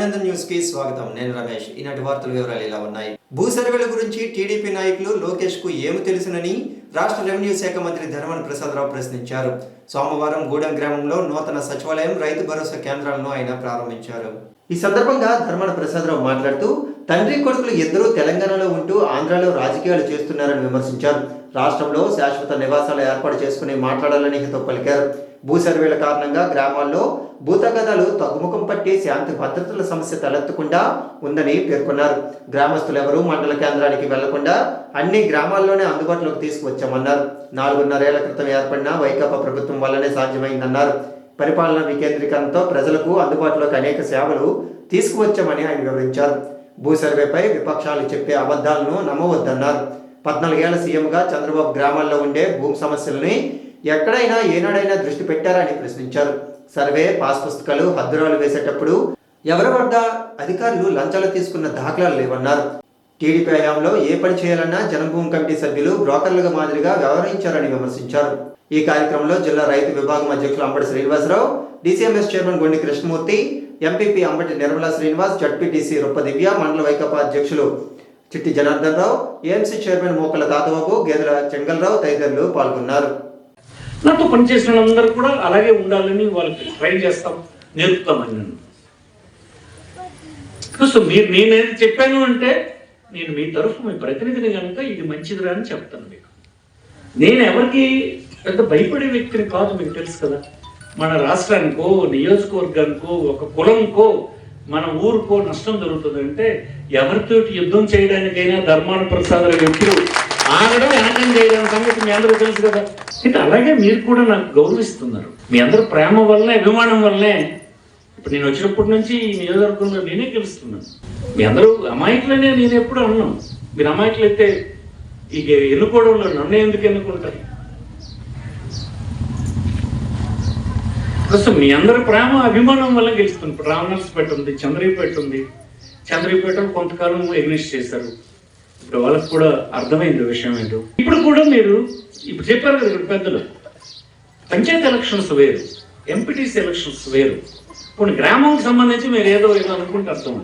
Abhinandan news కి స్వాగతం. నేను రమేష్. ఈనాటి వార్తల వివరాలు ఇలా ఉన్నాయి. భూ సర్వేల గురించి టీడీపీ నాయకులు లోకేష్ కు ఏమి తెలుసునని రాష్ట్ర రెవెన్యూ శాఖ మంత్రి ధర్మాన ప్రసాదరావు ప్రశ్నించారు. సోమవారం గూడెం గ్రామంలో నూతన సచివాలయం, రైతు భరోసా కేంద్రాలను ఆయన ప్రారంభించారు. ఈ సందర్భంగా ధర్మాన ప్రసాదరావు మాట్లాడుతూ తండ్రి కొడుకులు ఇద్దరూ తెలంగాణలో ఉంటూ ఆంధ్రాలో రాజకీయాలు చేస్తున్నారని విమర్శించారు. రాష్ట్రంలో శాశ్వత నివాసాలు ఏర్పాటు చేసుకుని మాట్లాడాలని హితవు పలికారు. భూ సర్వేల కారణంగా గ్రామాల్లో భూతగదాలు తగ్గుముఖం పట్టి శాంతి భద్రతల సమస్య తలెత్తకుండా ఉందని పేర్కొన్నారు. గ్రామస్తులెవరూ మండల కేంద్రానికి వెళ్లకుండా అన్ని గ్రామాల్లోనే అందుబాటులోకి తీసుకువచ్చామన్నారు. 4.5 ఏళ్ల క్రితం ఏర్పడిన వైకాపా ప్రభుత్వం వల్లనే సాధ్యమైందన్నారు. పరిపాలన వికేంద్రీకరణతో ప్రజలకు అందుబాటులోకి అనేక సేవలు తీసుకువచ్చామని ఆయన వివరించారు. భూ సర్వేపై విపక్షాలు చెప్పే అబద్ధాలను నమ్మవద్దన్నారు. 14 ఏళ్ల సీఎంగా చంద్రబాబు గ్రామాల్లో ఉండే భూమి సమస్యల్ని ఎక్కడైనా ఏనాడైనా దృష్టి పెట్టారని ప్రశ్నించారు. సర్వే, పాస్ పుస్తకాలు, హద్దురాలు వేసేటప్పుడు ఎవరి వద్ద అధికారులు లంచాలు తీసుకున్న దాఖలాలు లేవన్నారు. టీడీపీ హయాంలో ఏ పని చేయాలన్నా జనభూమి కమిటీ సభ్యులు బ్రోకర్లుగా మాదిరిగా వ్యవహరించారని విమర్శించారు. ఈ కార్యక్రమంలో జిల్లా రైతు విభాగం అధ్యక్షులు Ambati Srinivasa Rao, DCMS chairman Gondi Krishnamurthy, MPP Ambati Nirmala Srinivas, ZPTC Roppa Divya, మండల వైకాపా అధ్యక్షులు చిట్టి జనార్దన్ రావు, ఏఎంసీ చైర్మన్ మోకల తాతబాబు, గేదెల చెంగల్రావు తదితరులు పాల్గొన్నారు. నాతో పనిచేసిన వాళ్ళందరూ కూడా అలాగే ఉండాలని వాళ్ళకి ట్రైన్ చేస్తాం, నేర్పుతామని నన్ను. సో నేనేది చెప్పాను అంటే నేను మీ తరఫు మీ ప్రతినిధిని కనుక ఇది మంచిదిరా అని చెప్తాను మీకు. నేను ఎవరికి పెద్ద భయపడే వ్యక్తిని కాదు, మీకు తెలుసు కదా. మన రాష్ట్రానికో, నియోజకవర్గానికో, ఒక కులంకో, మన ఊరుకో నష్టం జరుగుతుందంటే ఎవరితోటి యుద్ధం చేయడానికైనా ధర్మాన ప్రసాదరావు ఎప్పుడు ఆగడం, వెనకం చేయడం సంగతి మీ అందరూ తెలుసు కదా. అయితే అలాగే మీరు కూడా నాకు గౌరవిస్తున్నారు. మీ అందరూ ప్రేమ వల్లనే, అభిమానం వల్లనే ఇప్పుడు నేను వచ్చినప్పటి నుంచి ఈ నియోజకవర్గంలో నేనే గెలుస్తున్నాను. మీ అందరూ అమాయకులనే నేను ఎప్పుడు అన్నాను. మీరు అమాయకులైతే ఇక ఎన్నుకోవడంలో నన్ను ఎందుకు ఎన్నుకుంటారు? ప్రస్తుతం మీ అందరూ ప్రేమ అభిమానం వల్ల గెలుస్తుంది. ఇప్పుడు రామనర్స్పేట ఉంది, చంద్రీపేట ఉంది. చంద్రీపేటలో కొంతకాలం ఎగ్నిస్ట్ చేశారు. ఇప్పుడు వాళ్ళకి కూడా అర్థమైంది విషయం ఏంటో. ఇప్పుడు కూడా మీరు ఇప్పుడు చెప్పారు కదా ఇక్కడ పెద్దలు, పంచాయతీ ఎలక్షన్స్ వేరు, ఎంపీటీసీ ఎలక్షన్స్ వేరు. కొన్ని గ్రామానికి సంబంధించి మీరు ఏదో అనుకుంటే అర్థం.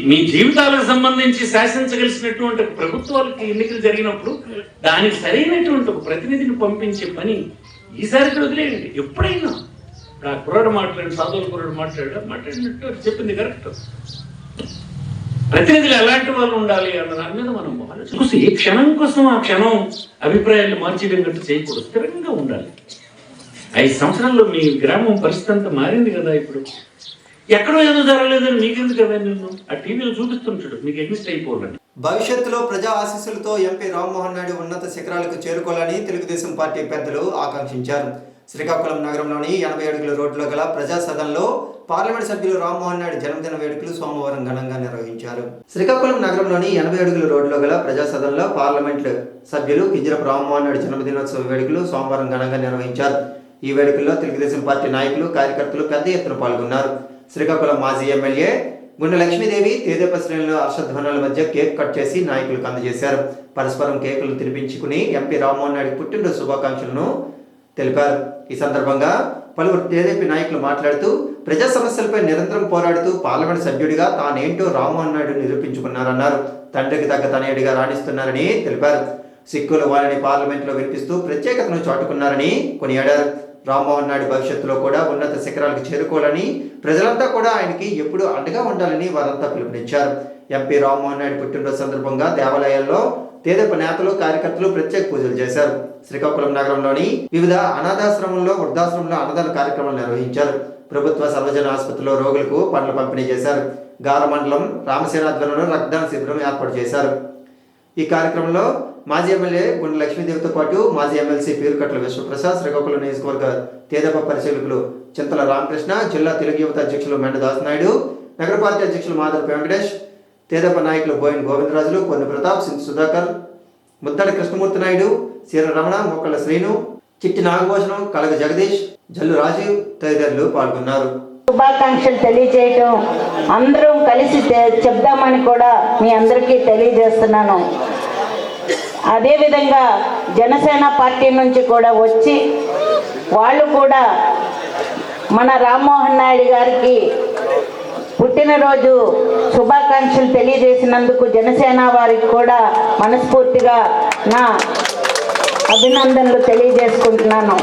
మీ జీవితాలకు సంబంధించి శాసించగలిసినటువంటి ప్రభుత్వాలకి ఎన్నికలు జరిగినప్పుడు దానికి సరైనటువంటి ఒక ప్రతినిధిని పంపించే పని ఈసారికి వదిలేయండి. ఎప్పుడైనా ఇప్పుడు ఆ కుర్రాడు సాధువుల కుర్రాడు మాట్లాడినట్టు చెప్పింది కరెక్ట్. ప్రతినిధులు ఎలాంటి వాళ్ళు ఉండాలి అన్న దాని మీద మనం ఆలోచించి ఏ క్షణం కోసం ఆ క్షణం అభిప్రాయాలు మార్చేటట్టు చేయకూడదు, స్థిరంగా ఉండాలి. 5 సంవత్సరాల్లో మీ గ్రామం పరిస్థితి అంతా మారింది కదా. ఇప్పుడు ఎక్కడో ఏదో జరగలేదని మీకెందుకు కదా, నేను ఆ టీవీలో చూపిస్తుంటాడు, మీకు ఎగ్జిస్ట్ అయిపోవాలని. భవిష్యత్తులో ప్రజా ఆశీస్సులతో ఎంపీ రామ్మోహన్ నాయుడు ఉన్నత శిఖరాలకు చేరుకోవాలని తెలుగుదేశం పార్టీ పెద్దలు ఆకాంక్షించారు. శ్రీకాకుళం నగరంలోని 80 అడుగుల రోడ్లో గల ప్రజా సదన్లో పార్లమెంట్ సభ్యులు రామ్మోహన్ నాయుడు జన్మదిన వేడుకలు సోమవారం ఘనంగా నిర్వహించారు. శ్రీకాకుళం నగరంలోని 80 అడుగుల రోడ్లో గల ప్రజా సదన్లో పార్లమెంట్ సభ్యులు కింజరపు రామ్మోహన్ నాయుడు జన్మదినోత్సవ వేడుకలు సోమవారం ఘనంగా నిర్వహించారు. ఈ వేడుకల్లో తెలుగుదేశం పార్టీ నాయకులు, కార్యకర్తలు పెద్ద ఎత్తున పాల్గొన్నారు. శ్రీకాకుళం మాజీ ఎమ్మెల్యే గుండె లక్ష్మీదేవి, తేదేప శ్రేణుల హర్షధ్వనుల మధ్య కేక్ కట్ చేసి నాయకులకు అందజేశారు. పరస్పరం కేకులు తినిపించుకుని ఎంపీ రామ్మోహన్ నాయుడు పుట్టినరోజు శుభాకాంక్షలను తెలిపారు. ఈ సందర్భంగా పలువురు టీడీపీ నాయకులు మాట్లాడుతూ ప్రజా సమస్యలపై నిరంతరం పోరాడుతూ పార్లమెంట్ సభ్యుడిగా తానేంటో రామ్మోహన్ నాయుడు నిరూపించుకున్నారన్నారు. తండ్రికి తగ్గ తనయుడిగా రాణిస్తున్నారని తెలిపారు. సిక్కుల వారిని పార్లమెంట్లో వినిపిస్తూ ప్రత్యేకతను చాటుకున్నారని కొనియాడారు. రామ్మోహన్ నాయుడు భవిష్యత్తులో కూడా ఉన్నత శిఖరాలకు చేరుకోవాలని, ప్రజలంతా కూడా ఆయనకి ఎప్పుడూ అండగా ఉండాలని వారంతా పిలుపునిచ్చారు. ఎంపీ రామ్మోహన్ నాయుడు పుట్టినరోజు సందర్భంగా దేవాలయాల్లో తేదప నేతలు, కార్యకర్తలు ప్రత్యేక పూజలు చేశారు. శ్రీకాకుళం నగరంలోని వివిధ అనాథాశ్రమంలో, వృద్ధాశ్రమంలో అన్నదాన కార్యక్రమాలు నిర్వహించారు. ప్రభుత్వ సర్వజన ఆసుపత్రిలో రోగులకు పండ్ల పంపిణీ చేశారు. గార మండలం రామసేనాధ్వర్యంలో రక్తదాన శిబిరం ఏర్పాటు చేశారు. ఈ కార్యక్రమంలో మాజీ ఎమ్మెల్యే గుండె లక్ష్మీదేవితో పాటు మాజీ ఎమ్మెల్సీ పేరుకట్ల విశ్వప్రసాద్, శ్రీకాకుళం నియోజకవర్గ తేదప పరిశీలకులు చింతల రామకృష్ణ, జిల్లా తెలుగు యువత అధ్యక్షులు మెండ దాసనాయుడు, నగర పార్టీ అధ్యక్షులు మాధవ్ వెంకటేష్, తేదప నాయకులు బోయిన్ గోవిందరాజులు, కొన్ని ప్రతాప్, సింధు సుధాకర్, ముద్దడి కృష్ణమూర్తి నాయుడు, సీర రమణ, మొక్కల శ్రీను, చిట్టి నాగభూషణం, కలగ జగదీష్, జల్లు రాజీవ్ తదితరులు పాల్గొన్నారు. శుభాకాంక్షలు తెలియజేయటం, అందరం కలిసి చెప్దామని కూడా మీ అందరికీ తెలియజేస్తున్నాను. అదేవిధంగా జనసేన పార్టీ నుంచి కూడా వచ్చి వాళ్ళు కూడా మన రామ్మోహన్ నాయుడు గారికి పుట్టినరోజు శుభాకాంక్షలు తెలియజేసినందుకు జనసేన వారికి కూడా మనస్ఫూర్తిగా నా అభినందనలు తెలియజేసుకుంటున్నాను.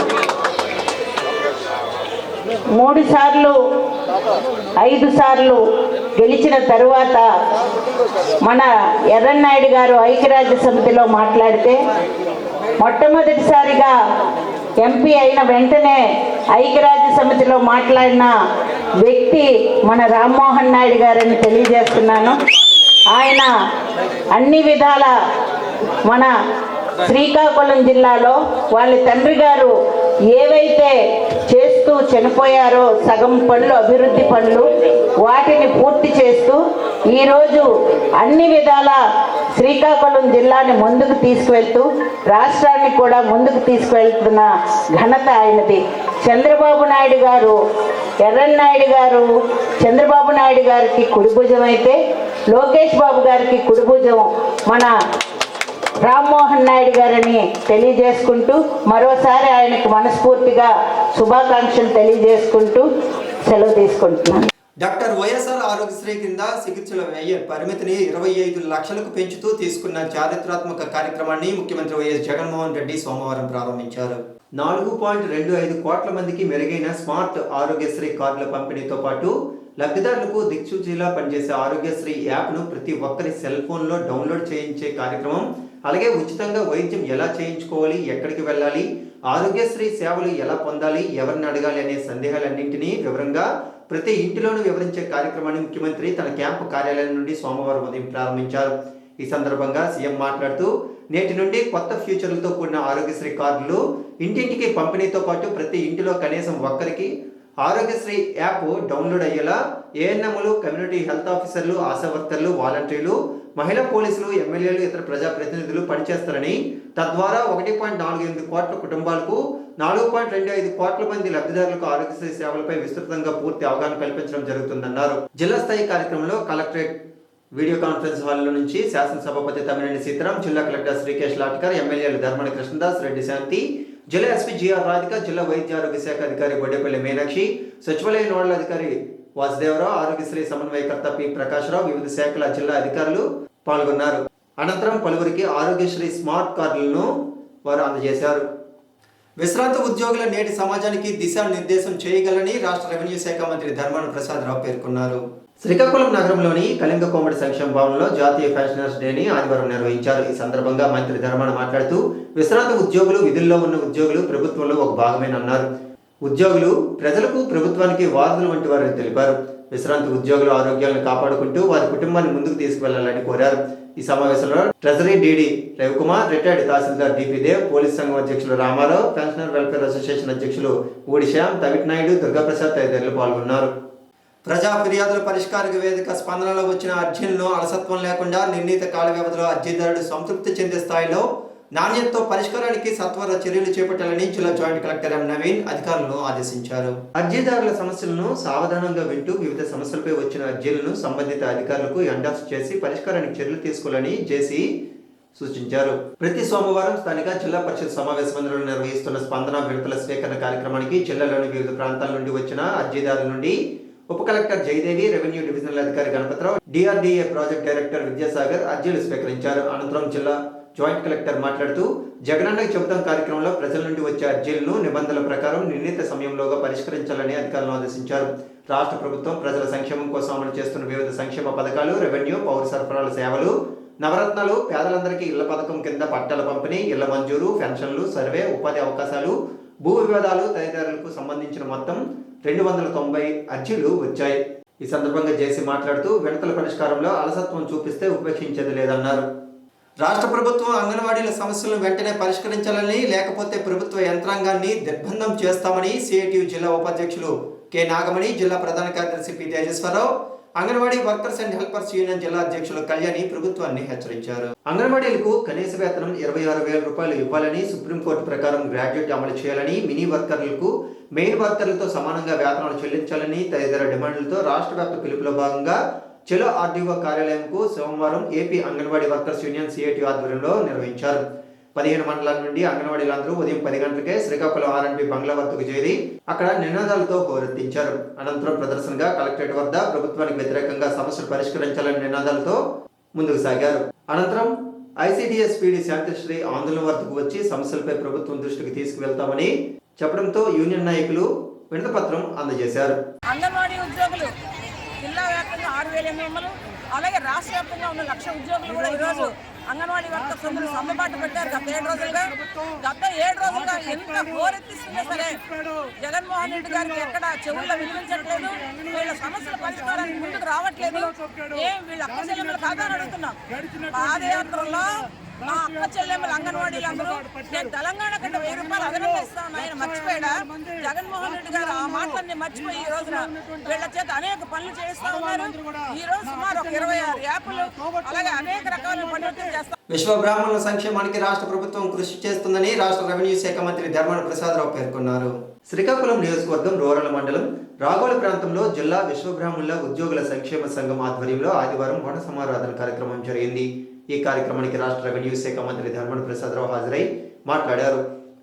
3 సార్లు 5 సార్లు గెలిచిన తరువాత మన ఎర్రన్నాయుడు గారు ఐక్యరాజ్య సమితిలో మాట్లాడితే మొట్టమొదటిసారిగా ఎంపీ అయిన వెంటనే ఐక్యరాజ్య సమితిలో మాట్లాడిన వ్యక్తి మన రామ్మోహన్ నాయుడు గారని తెలియజేస్తున్నాను. ఆయన అన్ని విధాల మన శ్రీకాకుళం జిల్లాలో వాళ్ళ తండ్రి గారు ఏవైతే చేస్తూ చనిపోయారో సగం పనులు, అభివృద్ధి పనులు, వాటిని పూర్తి చేస్తూ ఈరోజు అన్ని విధాల శ్రీకాకుళం జిల్లాని ముందుకు తీసుకువెళ్తూ రాష్ట్రాన్ని కూడా ముందుకు తీసుకువెళ్తున్న ఘనత ఆయనది. చంద్రబాబు నాయుడు గారు, ఎర్రన్నాయుడు గారు చంద్రబాబు నాయుడు గారికి కుడిభుజం అయితే, లోకేష్ బాబు గారికి కుడిభుజం మన రామ్మోహన్ నాయుడు గారని తెలియజేసుకుంటూ మరోసారి ఆయనకు మనస్ఫూర్తిగా శుభాకాంక్షలు తెలియజేసుకుంటూ సెలవు తీసుకుంటున్నాను. డాక్టర్ వైఎస్ఆర్ ఆరోగ్యశ్రీ కింద చికిత్సల వ్యయ పరిమితిని 25 లక్షలకు పెంచుతూ తీసుకున్న చారిత్రాత్మక కార్యక్రమాన్ని ముఖ్యమంత్రి వైఎస్ జగన్మోహన్ రెడ్డి సోమవారం ప్రారంభించారు. 4.25 కోట్ల మందికి మెరుగైన స్మార్ట్ ఆరోగ్యశ్రీ కార్డుల పంపిణీతో పాటు లబ్ధిదారులకు దిక్సూచిలా పనిచేసే ఆరోగ్యశ్రీ యాప్ను ప్రతి ఒక్కరి సెల్ ఫోన్లో డౌన్లోడ్ చేయించే కార్యక్రమం, అలాగే ఉచితంగా వైద్యం ఎలా చేయించుకోవాలి, ఎక్కడికి వెళ్ళాలి, ఆరోగ్యశ్రీ సేవలు ఎలా పొందాలి, ఎవరిని అడగాలి అనే సందేహాలన్నింటినీ వివరంగా ప్రతి ఇంటిలోనూ వివరించే కార్యక్రమాన్ని ముఖ్యమంత్రి తన క్యాంపు కార్యాలయం నుండి సోమవారం ఉదయం ప్రారంభించారు. ఈ సందర్భంగా సీఎం మాట్లాడుతూ నేటి నుండి కొత్త ఫ్యూచర్లతో కూడిన ఆరోగ్యశ్రీ కార్డులు ఇంటింటికి పంపిణీతో పాటు ప్రతి ఇంటిలో కనీసం ఒక్కరికి ఆరోగ్యశ్రీ యాప్ డౌన్లోడ్ అయ్యేలా ఏఎన్ఎంలు, కమ్యూనిటీ హెల్త్ ఆఫీసర్లు, ఆశా వర్కర్లు, వాలంటీర్లు, మహిళా పోలీసులు, ఎమ్మెల్యేలు, ఇతర ప్రజాప్రతినిధులు పనిచేస్తారని, తద్వారా 1.48 కోట్ల కుటుంబాలకు 4.25 కోట్ల మంది లబ్ధిదారులకు ఆరోగ్యశ్రీ సేవలపై విస్తృతంగా పూర్తి అవగాహన కల్పించడం జరుగుతుందన్నారు. జిల్లా స్థాయి కార్యక్రమంలో కలెక్టరేట్ వీడియో కాన్ఫరెన్స్ హాల్లో నుంచి శాసనసభాపతి తమ్మినేని సీతారాం, జిల్లా కలెక్టర్ శ్రీకేష్ లాట్కర్, ఎమ్మెల్యేలు ధర్మని కృష్ణదాస్, రెడ్డి శాంతి, జిల్లా ఎస్పీ జిఆర్ రాధిక, జిల్లా వైద్య ఆరోగ్య శాఖ అధికారి బొడ్డేపల్లి మీనాక్షి, సచివాలయ నోడల్ అధికారి వాసుదేవరావు, ఆరోగ్యశ్రీ సమన్వయకర్త పి ప్రకాశ్రావు, వివిధ శాఖల జిల్లా అధికారులు పాల్గొన్నారు. అనంతరం పలువురికి ఆరోగ్యశ్రీ స్మార్ట్ కార్డులను వారు అందజేశారు. విశ్రాంత ఉద్యోగుల నేటి సమాజానికి దిశానిర్దేశం చేయగలని రాష్ట్ర రెవెన్యూ శాఖ మంత్రి ధర్మాన ప్రసాద్ రావు పేర్కొన్నారు. శ్రీకాకుళం నగరంలోని కళింగ కోమటి సంక్షేమ భవన్లో జాతీయ ఫ్యాషనర్స్ డేని ఆదివారం నిర్వహించారు. ఈ సందర్భంగా మంత్రి ధర్మాన మాట్లాడుతూ విశ్రాంత ఉద్యోగులు విధుల్లో ఉన్న ఉద్యోగులు ప్రభుత్వంలో ఒక భాగమేనన్నారు. ఉద్యోగులు ప్రజలకు, ప్రభుత్వానికి వారధులు వంటి వారని తెలిపారు. విశ్రాంతి ఉద్యోగుల ఆరోగ్యాలను కాపాడుకుంటూ వారి కుటుంబాన్ని ముందుకు తీసుకువెళ్లాలని కోరారు. ఈ సమావేశంలో ట్రెజరీ డీడీ రవికుమార్, రిటైర్డ్ తహసీల్దార్ డిపి దేవ్, పోలీస్ సంఘం అధ్యక్షులు రామారావు, పెన్షనర్ వెల్ఫేర్ అసోసియేషన్ అధ్యక్షులు ఊడిశ్యామ్, తవిట్ నాయుడు, దుర్గాప్రసాద్ తదితరులు పాల్గొన్నారు. ప్రజా ఫిర్యాదుల పరిష్కార వేదిక స్పందనలో వచ్చిన అర్జీలను అలసత్వం లేకుండా నిర్ణీత కాల వ్యవధిలో అర్జీదారుడు సంతృప్తి చెందే స్థాయిలో నాణ్యతతో పరిష్కారానికి సత్వర చర్యలు చేపట్టాలని జిల్లా జాయింట్ కలెక్టర్ ఎం నవీన్ అధికారులను ఆదేశించారు. అర్జీదారుల సమస్యలను సావధానంగా వింటూ వివిధ సమస్యలపై వచ్చిన అర్జీలను సంబంధిత అధికారులకు ఎండార్స్ చేసి పరిష్కారానికి చర్యలు తీసుకోవాలని జేసీ సూచించారు. ప్రతి సోమవారం స్థానిక జిల్లా పరిషత్ సమావేశ మందిరంలో నిర్వహిస్తున్న స్పందన విడతల స్వీకరణ కార్యక్రమానికి జిల్లాలోని వివిధ ప్రాంతాల నుండి వచ్చిన అర్జీదారుల నుండి ఉప కలెక్టర్ జయదేవి, రెవెన్యూ డివిజనల్ అధికారి Ganapathi Rao, DRDA project director Vidyasagar అర్జీలు స్వీకరించారు. అనంతరం జిల్లా జాయింట్ కలెక్టర్ మాట్లాడుతూ జగనన్నకి చెబుతాం కార్యక్రమంలో ప్రజల నుండి వచ్చే అర్జీలను నిబంధనల ప్రకారం నిర్ణీత సమయంలోగా పరిష్కరించాలని అధికారులను ఆదేశించారు. రాష్ట్ర ప్రభుత్వం ప్రజల సంక్షేమం కోసం అమలు చేస్తున్న వివిధ సంక్షేమ పథకాలు, రెవెన్యూ, పౌర సరఫరాల సేవలు, నవరత్నాలు, పేదలందరికీ ఇళ్ల పథకం కింద పట్టాల పంపిణీ, ఇళ్ల మంజూరు, పెన్షన్లు, సర్వే, ఉపాధి అవకాశాలు, భూ వివాదాలు తదితరులకు సంబంధించిన మొత్తం 290 అర్జీలు వచ్చాయి. ఈ సందర్భంగా జేసీ మాట్లాడుతూ విడతల పరిష్కారంలో అలసత్వం చూపిస్తే ఉపేక్షించేది లేదన్నారు. రాష్ట్ర ప్రభుత్వం అంగన్వాడీల సమస్యలను వెంటనే పరిష్కరించాలని, లేకపోతే ప్రభుత్వ యంత్రాంగాన్ని దిగ్బంధం చేస్తామని సిఐటియు జిల్లా ఉపాధ్యక్షులు కె నాగమణి, జిల్లా ప్రధాన కార్యదర్శి P Tejeswara Rao, anganwadi workers and helpers union జిల్లా అధ్యక్షులు కళ్యాణి ప్రభుత్వాన్ని హెచ్చరించారు. అంగన్వాడీలకు కనీస వేతనం 26,000 రూపాయలు ఇవ్వాలని, సుప్రీంకోర్టు ప్రకారం గ్రాడ్యుయేట్ అమలు చేయాలని, మినీ వర్కర్లకు మెయిన్ వర్కర్లతో సమానంగా వేతనాలు చెల్లించాలని తదితర డిమాండ్లతో రాష్ట్ర వ్యాప్త పిలుపులో భాగంగా చెలో ఆర్డీఓ కార్యాలయంకు సోమవారం AP anganwadi workers union CIT ఆధ్వర్యంలో నిర్వహించారు. 15 మండలాల నుండి అంగన్వాడీలందరూ ఉదయం 10 గంటలకే శ్రీకాకుళం ఆర్ఎన్బి బంగ్లా వద్దకు చేరి అక్కడ నినాదాలతో హోరెత్తించారు. అనంతరం ప్రదర్శనగా కలెక్టరేట్ వద్ద ప్రభుత్వానికి వ్యతిరేకంగా సమస్యలు పరిష్కరించాలని నినాదాలతో ముందుకు సాగారు. అనంతరం ఐసిడిఎస్ పీడీ శాంతిశ్రీ ఆందోళన వద్దకు వచ్చి సమస్యలపై ప్రభుత్వం దృష్టికి తీసుకువెళ్తామని చెప్పడంతో యూనియన్ నాయకులు వినతిపత్రం అందజేశారు. అంగన్వాడీ ఉద్యోగులు జిల్లా వ్యాప్తంగా 6,000 ఎంఎంలు, అలాగే రాష్ట్ర వ్యాప్తంగా ఉన్న 1,00,000 ఉద్యోగులు కూడా ఈరోజు అంగన్వాడీ వర్కర్స్ అందరూ సమ్మెబాటు పెట్టారు. గత 7 రోజులుగా ఎంత హోరెత్తిస్తున్నా సరే జగన్మోహన్ రెడ్డి గారికి ఎక్కడ చెవుల్లో వినిపించట్లేదు. వీళ్ళ సమస్యల పరిష్కారానికి ముందుకు రావట్లేదు. వీళ్ళ అక్క చెల్లెమ్మలు కాదా అని అడుగుతున్నాం. పాదయాత్రలో మా అక్క చెల్లెమ్మలు అంగన్వాడీలు అందరూ నేను తెలంగాణ కంటే 1000 రూపాయలు అదనంగా ఇస్తాను ఆయన మర్చిపోయాడా? జగన్మోహన్ రెడ్డి గారు ఆ మాటలన్నీ మర్చిపోయి ఈ రోజున వీళ్ళ చేత అనేక పనులు చేస్తూ ఉన్నారు. ఈ రోజు సుమారు 26 యాప్లు, అలాగే అనేక రకాల పనులు చేస్తారు. విశ్వ బ్రాహ్మణుల సంక్షేమానికి రాష్ట్ర ప్రభుత్వం కృషి చేస్తుందని రాష్ట్ర రెవెన్యూ శాఖ మంత్రి ధర్మాన ప్రసాదరావు పేర్కొన్నారు. శ్రీకాకుళం నియోజకవర్గం రూరల్ మండలం రాగోల ప్రాంతంలో జిల్లా విశ్వ బ్రాహ్మణుల ఉద్యోగుల సంక్షేమ సంఘం ఆధ్వర్యంలో ఆదివారం వన సమారాధన కార్యక్రమం జరిగింది. ఈ కార్యక్రమానికి రాష్ట్ర రెవెన్యూ శాఖ మంత్రి ధర్మాన ప్రసాదరావు హాజరై మాట్లాడారు.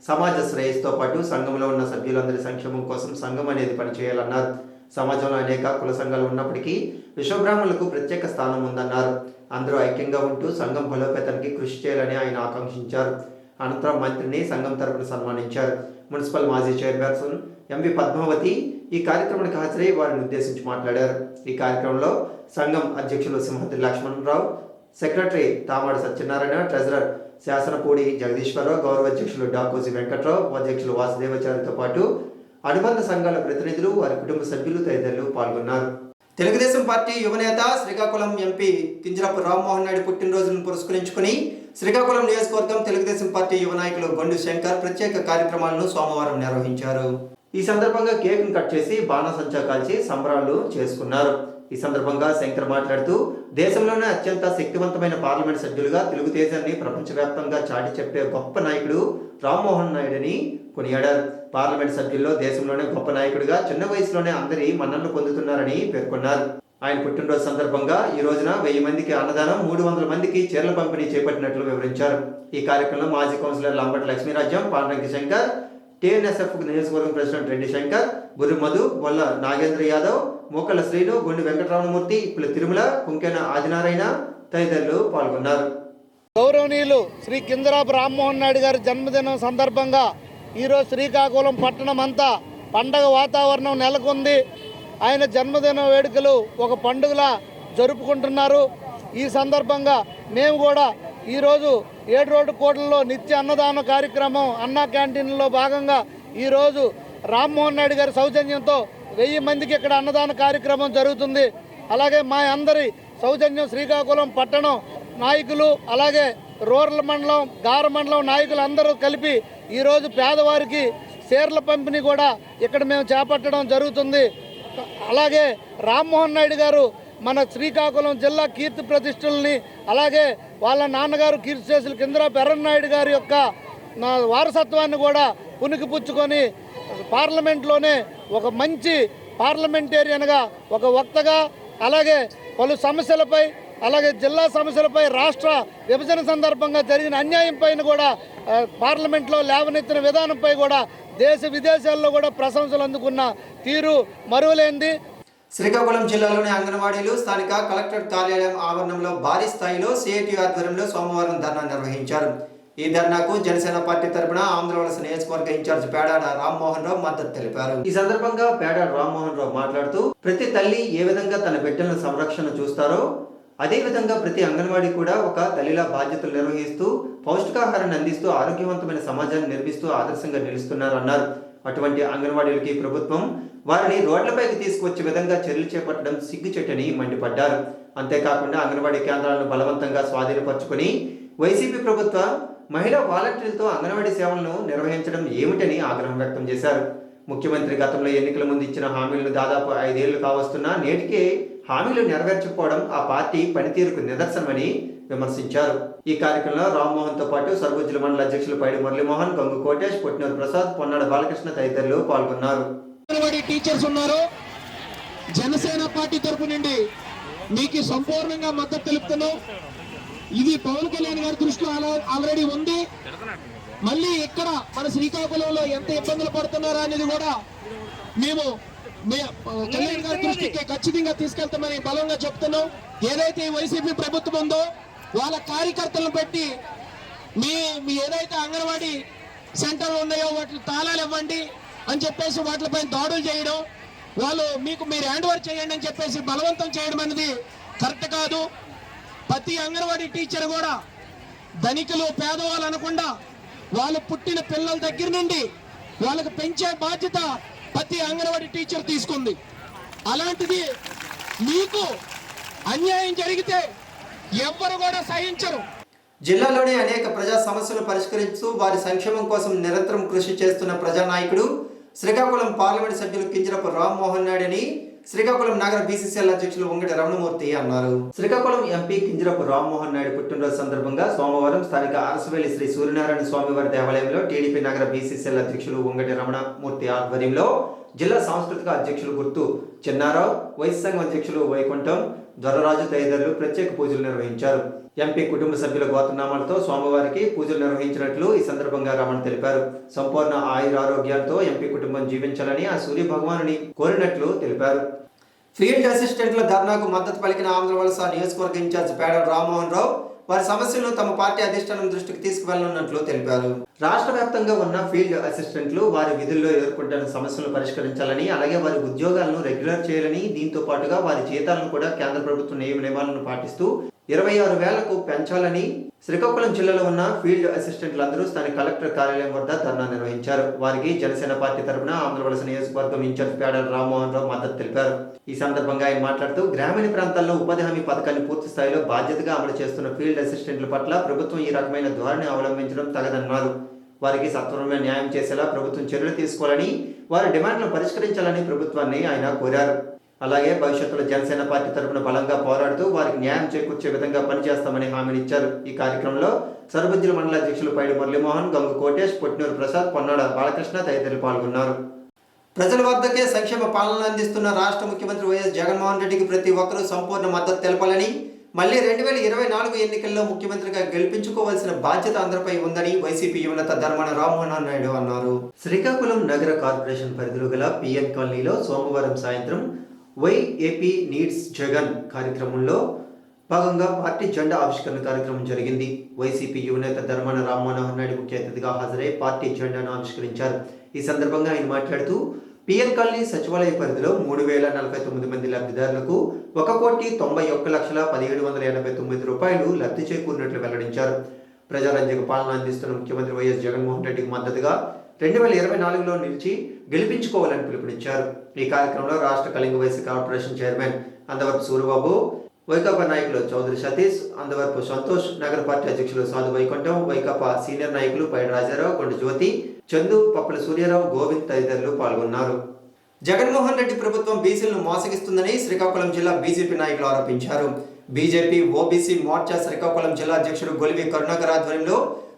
సమాజ శ్రేయస్సుతో పాటు సంఘంలో ఉన్న సభ్యులందరి సంక్షేమం కోసం సంఘం అనేది పనిచేయాలన్నారు. సమాజంలో అనేక కుల సంఘాలు ఉన్నప్పటికీ విశ్వబ్రాహ్మణులకు ప్రత్యేక స్థానం ఉందన్నారు. అందరూ ఐక్యంగా ఉంటూ సంఘం బలోపేతానికి కృషి చేయాలని ఆయన ఆకాంక్షించారు. అనంతరం మంత్రిని సంఘం తరపున సన్మానించారు. మున్సిపల్ మాజీ చైర్పర్సన్ ఎంవి పద్మావతి ఈ కార్యక్రమానికి హాజరై వారిని ఉద్దేశించి మాట్లాడారు. ఈ కార్యక్రమంలో సంఘం అధ్యక్షులు సింహద్రి లక్ష్మణరావు, సెక్రటరీ తామాడ సత్యనారాయణ, ట్రెజరర్ శాసనపూడి జగదీశ్వరరావు, గౌరవ అధ్యక్షులు డాకోసి వెంకట్రావు, ఉపాధ్యక్షులు వాసుదేవాచారితో పాటు అనుబంధ సంఘాల ప్రతినిధులు, వారి కుటుంబ సభ్యులు తదితరులు పాల్గొన్నారు. తెలుగుదేశం పార్టీ యువనేత శ్రీకాకుళం ఎంపీ కింజరాపు రామ్మోహన్ నాయుడు పుట్టినరోజును పురస్కరించుకుని శ్రీకాకుళం నియోజకవర్గం తెలుగుదేశం పార్టీ యువ నాయకులు గొండు శంకర్ ప్రత్యేక కార్యక్రమాలను సోమవారం నిర్వహించారు. ఈ సందర్భంగా కేక్ను కట్ చేసి బాణాసంచా కాల్చి సంబరాలు చేసుకున్నారు. ఈ సందర్భంగా శంకర్ మాట్లాడుతూ దేశంలోనే అత్యంత శక్తివంతమైన పార్లమెంట్ సభ్యులుగా తెలుగుదేశాన్ని ప్రపంచవ్యాప్తంగా చాటి చెప్పే గొప్ప నాయకుడు రామ్మోహన్ నాయుడుని కొనియాడారు. పార్లమెంట్ సభ్యుల్లో దేశంలోనే గొప్ప నాయకుడిగా చిన్న వయసులోనే అందరి మన్ననలు పొందుతున్నారని పేర్కొన్నారు. ఆయన పుట్టినరోజు సందర్భంగా ఈ రోజున 1000 మందికి అన్నదానం, 300 మందికి చీరల పంపిణీ చేపట్టినట్లు వివరించారు. ఈ కార్యక్రమంలో మాజీ కౌన్సిలర్ లంబటి లక్ష్మీరాజ్యం, పాండ్రంగి శంకర్, టిఎన్ఎస్ఎఫ్ నియోజకవర్గం ప్రెసిడెంట్ రెడ్డి శంకర్, బుర్రి మధు, వల్ల నాగేంద్ర యాదవ్, మోకళ్ళ శ్రీను, గుండి వెంకటరామమూర్తి, ఇప్పుల తిరుమల, కుంకెన ఆదినారాయణ తదితరులు పాల్గొన్నారు. గౌరవనీయులు శ్రీ కింజరాపు రామ్మోహన్ నాయుడు గారి జన్మదినం సందర్భంగా ఈరోజు శ్రీకాకుళం పట్టణం అంతా పండగ వాతావరణం నెలకొంది. ఆయన జన్మదిన వేడుకలు ఒక పండుగలా జరుపుకుంటున్నారు. ఈ సందర్భంగా మేము కూడా ఈరోజు 7 రోడ్డు కోట్లలో నిత్య అన్నదాన కార్యక్రమం అన్నా క్యాంటీన్లో భాగంగా ఈరోజు రామ్మోహన్ నాయుడు గారి సౌజన్యంతో 1000 మందికి ఇక్కడ అన్నదాన కార్యక్రమం జరుగుతుంది. అలాగే మా అందరి సౌజన్యం శ్రీకాకుళం పట్టణం నాయకులు, అలాగే రూరల్ మండలం, గార మండలం నాయకులు అందరూ కలిపి ఈరోజు పేదవారికి చీరల పంపిణీ కూడా ఇక్కడ మేము చేపట్టడం జరుగుతుంది. అలాగే రామ్మోహన్ నాయుడు గారు మన శ్రీకాకుళం జిల్లా కీర్తి ప్రతిష్టలని, అలాగే వాళ్ళ నాన్నగారు కీర్తిశేషులు కింజరాపు ఎర్రన్నాయుడు గారి యొక్క వారసత్వాన్ని కూడా పుణికిపుచ్చుకొని పార్లమెంట్లోనే ఒక మంచి పార్లమెంటేరియన్గా, ఒక వక్తగా, అలాగే పలు సమస్యలపై, అలాగే జిల్లా సమస్యలపై, రాష్ట్ర విభజన సందర్భంగా జరిగిన అన్యాయం పైన కూడా పార్లమెంట్లో లేవనెత్తిన విధానంపై కూడా దేశ విదేశాల్లో కూడా ప్రశంసలు అందుకున్న తీరు మరువలేంది. శ్రీకాకుళం జిల్లాలోని అంగన్వాడీలు స్థానిక కలెక్టరేట్ కార్యాలయం ఆవరణంలో భారీ స్థాయిలో సిఐటి ఆధ్వర్యంలో సోమవారం ధర్నా నిర్వహించారు. ఈ ధర్నాకు జనసేన పార్టీ తరపున ఆంధ్రవలస నియోజకవర్గ ఇన్ఛార్జ్ పేడాడ రామ్మోహన్ రావు మద్దతు తెలిపారు. ఈ సందర్భంగా పేడాడ రామ్మోహన్ రావు మాట్లాడుతూ ప్రతి తల్లి ఏ విధంగా తన బిడ్డల సంరక్షణ చూస్తారో అదేవిధంగా ప్రతి అంగన్వాడీ కూడా ఒక తల్లిలా బాధ్యతలు నిర్వహిస్తూ పౌష్టికాహారాన్ని అందిస్తూ ఆరోగ్యవంతమైన సమాజాన్ని నిర్మిస్తూ ఆదర్శంగా నిలుస్తున్నారన్నారు. అటువంటి అంగన్వాడీలకి ప్రభుత్వం వారిని రోడ్లపైకి తీసుకువచ్చే విధంగా చర్యలు చేపట్టడం సిగ్గుచెట్టని మండిపడ్డారు. అంతేకాకుండా అంగన్వాడీ కేంద్రాలను బలవంతంగా స్వాధీనపరుచుకుని వైసీపీ ప్రభుత్వ మహిళా వాలంటీర్లతో అంగన్వాడీ సేవలను నిర్వహించడం ఏమిటని ఆగ్రహం వ్యక్తం చేశారు. ముఖ్యమంత్రి గతంలో ఎన్నికల ముందు ఇచ్చిన హామీలను దాదాపు 5 ఏళ్లు కావస్తున్నా నేటికే హామీలు నెరవేర్చకపోవడం ఆ పార్టీ పనితీరుకు నిదర్శనమని విమర్శించారు. ఈ కార్యక్రమంలో రామ్మోహన్తో పాటు సర్వోజ్జుల మండల అధ్యక్షులు పైడి మురళీమోహన్, గంగు కోటేష్, పొట్టినూరు ప్రసాద్, పొన్నాడ బాలకృష్ణ తదితరులు పాల్గొన్నారు. టీచర్స్ ఉన్నారు. జనసేన పార్టీ తరపు నుండి మీకు సంపూర్ణంగా మద్దతు తెలుపుతున్నాం. ఇది పవన్ కళ్యాణ్ గారి దృష్టిలో ఆల్రెడీ ఉంది. మళ్ళీ ఇక్కడ మన శ్రీకాకుళంలో ఎంత ఇబ్బందులు పడుతున్నారా అనేది కూడా మేము కళ్యాణ్ గారి దృష్టికి ఖచ్చితంగా తీసుకెళ్తామని బలంగా చెప్తున్నాం. ఏదైతే ఈ వైసీపీ ప్రభుత్వం ఉందో వాళ్ళ కార్యకర్తలను పెట్టి మీ ఏదైతే అంగన్వాడీ సెంటర్లు ఉన్నాయో వాటి తాళాలు ఇవ్వండి అని చెప్పేసి వాటిపై దాడులు చేయడం, వాళ్ళు మీరు హ్యాండ్ ఓవర్ చేయండి అని చెప్పేసి బలవంతం చేయడం అనేది కరెక్ట్ కాదు. ప్రతి అంగన్వాడీ టీచర్ కూడా ధనికులు పేదవాళ్ళు అనకుండా వాళ్ళు పుట్టిన పిల్లల దగ్గర నుండి వాళ్ళకి పెంచే బాధ్యత ప్రతి అంగన్వాడీ టీచర్ తీసుకుంది. అలాంటిది మీకు అన్యాయం జరిగితే ఎవ్వరు కూడా సహించరు. జిల్లాలోని అనేక ప్రజా సమస్యలు పరిష్కరిస్తూ వారి సంక్షేమం కోసం నిరంతరం కృషి చేస్తున్న ప్రజానాయకుడు శ్రీకాకుళం పార్లమెంట్ సభ్యులు కింజరపు రామ్మోహన్ నాయుడు అని శ్రీకాకుళం నగర బీసీసీఎల్ అధ్యక్షులు వంగటి రమణమూర్తి అన్నారు. శ్రీకాకుళం ఎంపీ కింజరపు రామ్మోహన్ నాయుడు పుట్టినరోజు సందర్భంగా సోమవారం స్థానిక అరసవేలి శ్రీ సూర్యనారాయణ స్వామివారి దేవాలయంలో టీడీపీ నగర బీసీసీఎల్ అధ్యక్షులు వంగటి రమణమూర్తి ఆధ్వర్యంలో జిల్లా సాంస్కృతిక అధ్యక్షులు గుర్తు చిన్నారావు, వైస్ సంఘం అధ్యక్షులు వైకుంఠం, దొరరాజు తదితరులు ప్రత్యేక పూజలు నిర్వహించారు. ఎంపీ కుటుంబ సభ్యుల గోత్రనామాలతో స్వామివారికి పూజలు నిర్వహించినట్లు ఈ సందర్భంగా రమణ తెలిపారు. సంపూర్ణ ఆయురారోగ్యాలతో ఎంపీ కుటుంబం జీవించాలని ఆ సూర్య భగవానుని కోరినట్లు తెలిపారు. ఫీల్డ్ అసిస్టెంట్ల ధర్నాకు మద్దతు పలికిన ఆంధ్రవలస నియోజకవర్గ ఇన్ఛార్జ్ పేడల రామ్మోహన్ రావు వారి సమస్యలను తమ పార్టీ అధిష్టానం దృష్టికి తీసుకువెళ్లనున్నట్లు తెలిపారు. రాష్ట్ర వ్యాప్తంగా ఉన్న ఫీల్డ్ అసిస్టెంట్లు వారి విధుల్లో ఎదుర్కొంటున్న సమస్యలను పరిష్కరించాలని, అలాగే వారి ఉద్యోగాలను రెగ్యులర్ చేయాలని, దీంతో పాటుగా వారి జీతాలను కూడా కేంద్ర ప్రభుత్వం నియమాలను పాటిస్తూ 26,000కు పెంచాలని శ్రీకాకుళం జిల్లాలో ఉన్న ఫీల్డ్ అసిస్టెంట్లందరూ స్థానిక కలెక్టర్ కార్యాలయం వద్ద ధర్నా నిర్వహించారు. వారికి జనసేన పార్టీ తరఫున ఆంధ్రవలస నియోజకవర్గం ఇన్ఛార్జ్ పేడల రామ్మోహన్ రావు మద్దతు తెలిపారు. ఈ సందర్భంగా ఆయన మాట్లాడుతూ గ్రామీణ ప్రాంతాల్లో ఉపాధి హామీ పథకాన్ని పూర్తి స్థాయిలో బాధ్యతగా అమలు చేస్తున్న ఫీల్డ్ అసిస్టెంట్ల పట్ల ప్రభుత్వం ఈ రకమైన ధోరణి అవలంబించడం తగదన్నారు. వారికి సత్వరమే న్యాయం చేసేలా ప్రభుత్వం చర్యలు తీసుకోవాలని, వారి డిమాండ్లను పరిష్కరించాలని ప్రభుత్వాన్ని ఆయన కోరారు. అలాగే భవిష్యత్తులో జనసేన పార్టీ తరఫున బలంగా పోరాడుతూ వారికి న్యాయం చేకూర్చే విధంగా పనిచేస్తామని హామీనిచ్చారు. ఈ కార్యక్రమంలో సర్వజ్ఞుల మండల అధ్యక్షులు పైడి మురళీమోహన్, గంగు కోటేష్, పొట్టినూరు ప్రసాద్, పొన్నాడ బాలకృష్ణ తదితరులు పాల్గొన్నారు. ప్రజల వద్దకే సంక్షేమ పాలన అందిస్తున్న రాష్ట్ర ముఖ్యమంత్రి వైఎస్ జగన్మోహన్ రెడ్డికి ప్రతి ఒక్కరూ సంపూర్ణ మద్దతు తెలపాలని, మళ్లీ 2024 ఎన్నికల్లో ముఖ్యమంత్రిగా గెలిపించుకోవాల్సిన బాధ్యత అందరిపై ఉందని వైసీపీ యువనేత ధర్మాన రామ్మోహన్ నాయుడు అన్నారు. శ్రీకాకుళం నగర కార్పొరేషన్ పరిధిలో గల పిఎన్ కాలనీలో సోమవారం సాయంత్రం వై ఏపీ నీడ్స్ జగన్ కార్యక్రమంలో భాగంగా పార్టీ జెండా ఆవిష్కరణ కార్యక్రమం జరిగింది. వైసీపీ యువనేత ధర్మాన రామ్మోహన్ నాయుడు ముఖ్య అతిథిగా హాజరై పార్టీ జెండాను ఆవిష్కరించారు. ఈ సందర్భంగా ఆయన మాట్లాడుతూ పిఎన్ కాలనీ సచివాలయ పరిధిలో 3,049 మంది లబ్ధిదారులకు 1,91,17,789 రూపాయలు లబ్ధి చేకూరినట్లు వెల్లడించారు. ప్రజారంజక పాలన అందిస్తున్న ముఖ్యమంత్రి వైఎస్ జగన్మోహన్ రెడ్డికి మద్దతుగా 2024లో నిలిచి గెలిపించుకోవాలని పిలుపునిచ్చారు. ఈ కార్యక్రమంలో రాష్ట్ర కళింగ వైసీ కార్పొరేషన్ చైర్మన్ అందవరపు సూరిబాబు, వైకాపా నాయకులు చౌదరి సతీష్, అందవరపు సంతోష్, నగర పార్టీ అధ్యక్షులు సాధు వైకుంఠం, వైకాపా సీనియర్ నాయకులు పైడి రాజారావు, కొండ జ్యోతి, చందు, పప్పల సూర్యారావు, గోవింద్ తదితరులు పాల్గొన్నారు. జగన్మోహన్ రెడ్డి ప్రభుత్వం బీసీలను మోసగిస్తుందని శ్రీకాకుళం జిల్లా బీజేపీ నాయకులు ఆరోపించారు. బీజేపీ ఓబీసీ మోర్చా శ్రీకాకుళం జిల్లా అధ్యక్షుడు గొలివి కరుణాకర్ ఆధ్వర్యంలో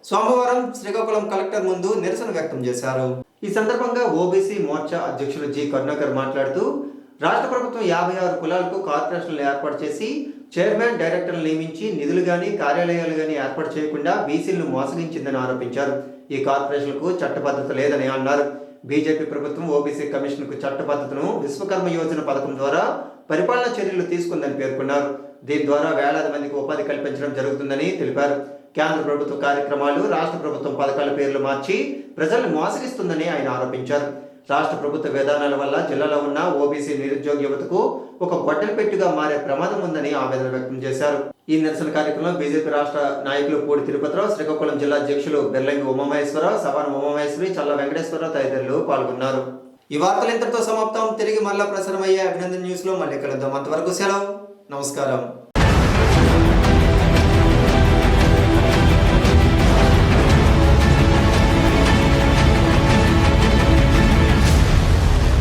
సోమవారం శ్రీకాకుళం కలెక్టర్ ముందు నిరసన వ్యక్తం చేశారు. ఈ సందర్భంగా ఓబీసీ మోర్చా అధ్యక్షులు జి కరుణాకర్ మాట్లాడుతూ రాష్ట్ర ప్రభుత్వం 56 కులాలకు కార్పొరేషన్లు ఏర్పాటు చేసి చైర్మన్, డైరెక్టర్లు నియమించి నిధులు గాని కార్యాలయాలు గాని ఏర్పాటు చేయకుండా బీసీలను మోసగించిందని ఆరోపించారు. ఈ కార్పొరేషన్లకు చట్టబద్ధత లేదని అన్నారు. బీజేపీ ప్రభుత్వం ఓబీసీ కమిషన్కు చట్టబద్ధతను విశ్వకర్మ యోజన పథకం ద్వారా పరిపాలనా చర్యలు తీసుకుందని పేర్కొన్నారు. దీని ద్వారా వేలాది మందికి ఉపాధి కల్పించడం జరుగుతుందని తెలిపారు. కేంద్ర ప్రభుత్వ కార్యక్రమాలు, రాష్ట్ర ప్రభుత్వం పథకాల పేర్లు మార్చి ప్రజలను మోసగిస్తుందని ఆయన ఆరోపించారు. రాష్ట్ర ప్రభుత్వ విధానాల వల్ల జిల్లాలో ఉన్న ఓబీసీ నిరుద్యోగ యువతకు ఒక గొడ్డలి పెట్టుగా మారే ప్రమాదం ఉందని ఆవేదన వ్యక్తం చేశారు. ఈ నిరసన కార్యక్రమంలో బీజేపీ రాష్ట్ర నాయకులు పూడి తిరుపతిరావు, శ్రీకాకుళం జిల్లా అధ్యక్షులు బెర్లంగి ఉమామహేశ్వరరావు, సవాన ఉమామహేశ్వరి, చల్ల వెంకటేశ్వరరావు తదితరులు పాల్గొన్నారు. ఈ వార్తలు ఇంతటితో సమాప్తం. తిరిగి మళ్ళా ప్రసారమయ్యే అభినందన న్యూస్ లో మళ్ళీ కలుద్దాం. అంతవరకు సెలవు. నమస్కారం.